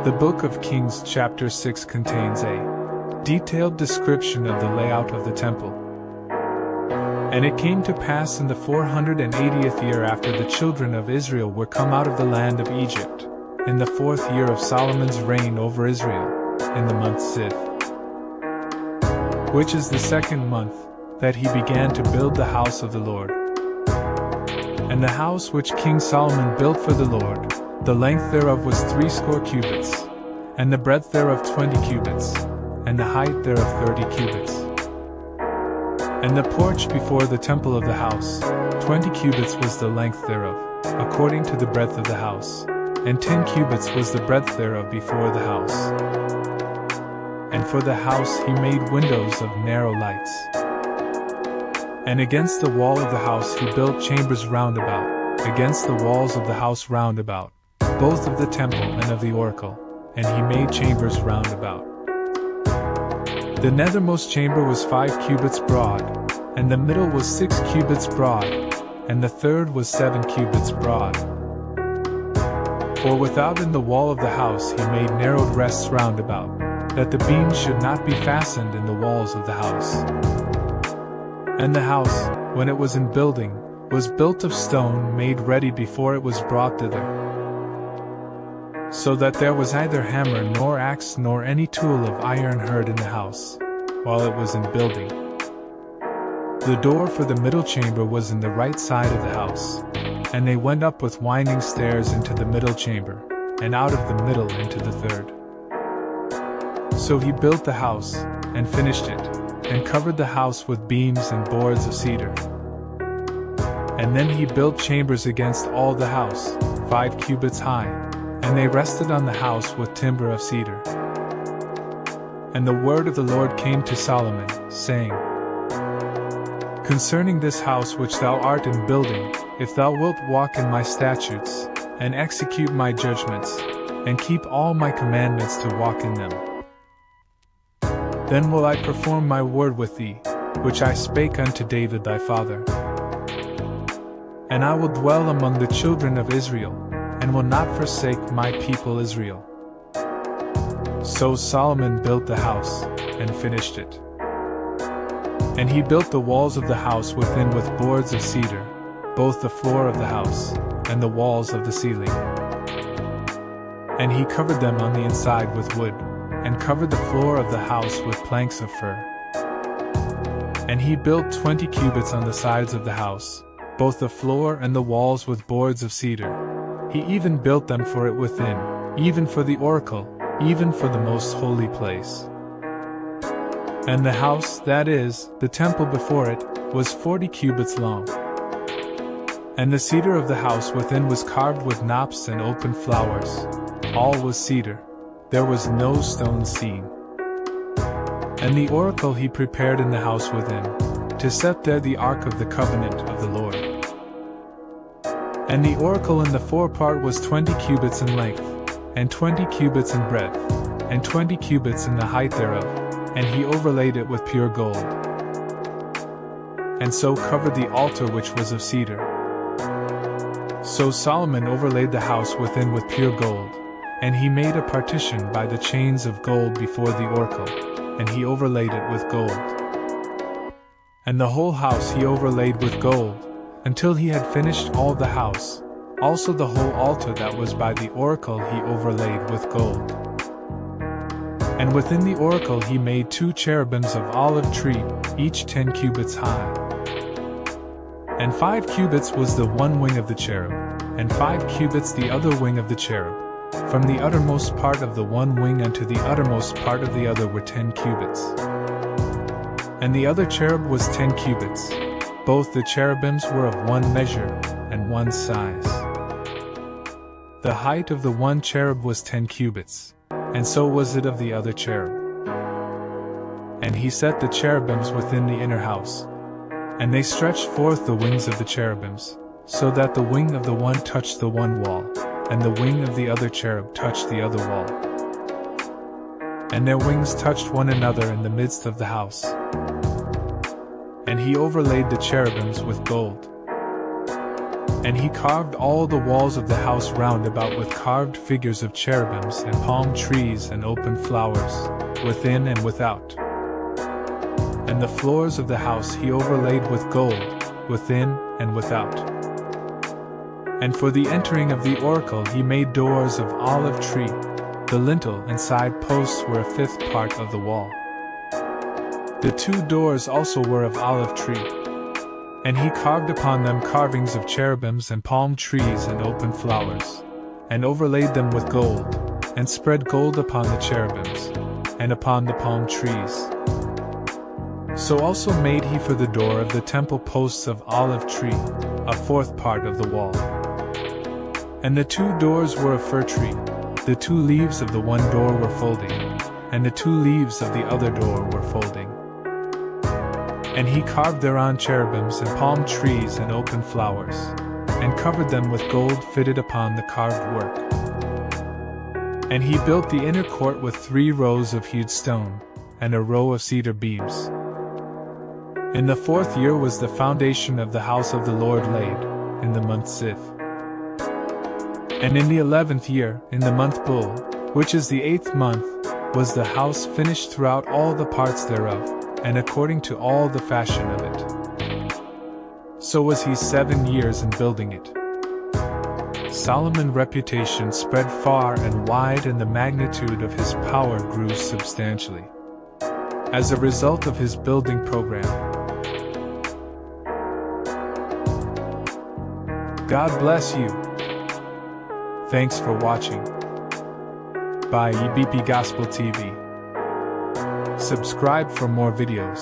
The book of Kings chapter 6 contains a detailed description of the layout of the temple. And it came to pass in the 480th year after the children of Israel were come out of the land of Egypt, in the 4th year of Solomon's reign over Israel, in the month Siv, which is the 2nd month, that he began to build the house of the Lord. And the house which King Solomon built for the Lord, the length thereof was 60 cubits, and the breadth thereof 20 cubits, and the height thereof 30 cubits. And the porch before the temple of the house, 20 cubits was the length thereof, according to the breadth of the house, and 10 cubits was the breadth thereof before the house. And for the house he made windows of narrow lights. And against the wall of the house he built chambers round about, against the walls of the house round about, both of the temple and of the oracle, and he made chambers round about. The nethermost chamber was 5 cubits broad, and the middle was 6 cubits broad, and the third was 7 cubits broad. For without in the wall of the house he made narrowed rests round about, that the beams should not be fastened in the walls of the house. And the house, when it was in building, was built of stone made ready before it was brought thither, so that there was neither hammer nor axe nor any tool of iron heard in the house, while it was in building. The door for the middle chamber was in the right side of the house, and they went up with winding stairs into the middle chamber, and out of the middle into the third. So he built the house, and finished it, and covered the house with beams and boards of cedar. And then he built chambers against all the house, 5 cubits high, and they rested on the house with timber of cedar. And the word of the Lord came to Solomon, saying, Concerning this house which thou art in building, if thou wilt walk in my statutes, and execute my judgments, and keep all my commandments to walk in them, then will I perform my word with thee, which I spake unto David thy father. And I will dwell among the children of Israel, and will not forsake my people Israel. So Solomon built the house, and finished it. And he built the walls of the house within with boards of cedar, both the floor of the house, and the walls of the ceiling. And he covered them on the inside with wood, and covered the floor of the house with planks of fir. And he built 20 cubits on the sides of the house, both the floor and the walls with boards of cedar. He even built them for it within, even for the oracle, even for the most holy place. And the house, that is, the temple before it, was 40 cubits long. And the cedar of the house within was carved with knops and open flowers. All was cedar. There was no stone seen. And the oracle he prepared in the house within, to set there the ark of the covenant of the Lord. And the oracle in the forepart was 20 cubits in length, and 20 cubits in breadth, and 20 cubits in the height thereof, and he overlaid it with pure gold. And so covered the altar which was of cedar. So Solomon overlaid the house within with pure gold, and he made a partition by the chains of gold before the oracle, and he overlaid it with gold. And the whole house he overlaid with gold, until he had finished all the house, also the whole altar that was by the oracle he overlaid with gold. And within the oracle he made 2 cherubims of olive tree, each 10 cubits high. And 5 cubits was the one wing of the cherub, and 5 cubits the other wing of the cherub. From the uttermost part of the one wing unto the uttermost part of the other were 10 cubits. And the other cherub was 10 cubits. Both the cherubims were of one measure, and one size. The height of the one cherub was 10 cubits, and so was it of the other cherub. And he set the cherubims within the inner house. And they stretched forth the wings of the cherubims, so that the wing of the one touched the one wall, and the wing of the other cherub touched the other wall. And their wings touched one another in the midst of the house. And he overlaid the cherubims with gold. And he carved all the walls of the house round about with carved figures of cherubims and palm trees and open flowers, within and without. And the floors of the house he overlaid with gold, within and without. And for the entering of the oracle he made doors of olive tree. The lintel and side posts were a fifth part of the wall. The 2 doors also were of olive tree. And he carved upon them carvings of cherubims and palm trees and open flowers, and overlaid them with gold, and spread gold upon the cherubims, and upon the palm trees. So also made he for the door of the temple posts of olive tree, a 4th part of the wall. And the 2 doors were of fir tree. The 2 leaves of the one door were folding, and the 2 leaves of the other door were folding. And he carved thereon cherubims and palm trees and open flowers, and covered them with gold fitted upon the carved work. And he built the inner court with 3 rows of hewed stone, and a row of cedar beams. In the 4th year was the foundation of the house of the Lord laid, in the month Ziph. And in the 11th year, in the month Bul, which is the 8th month, was the house finished throughout all the parts thereof, and according to all the fashion of it. So was he 7 years in building it. Solomon's reputation spread far and wide, and the magnitude of his power grew substantially, as a result of his building program. God bless you. Thanks for watching. By EBP Gospel TV. Subscribe for more videos.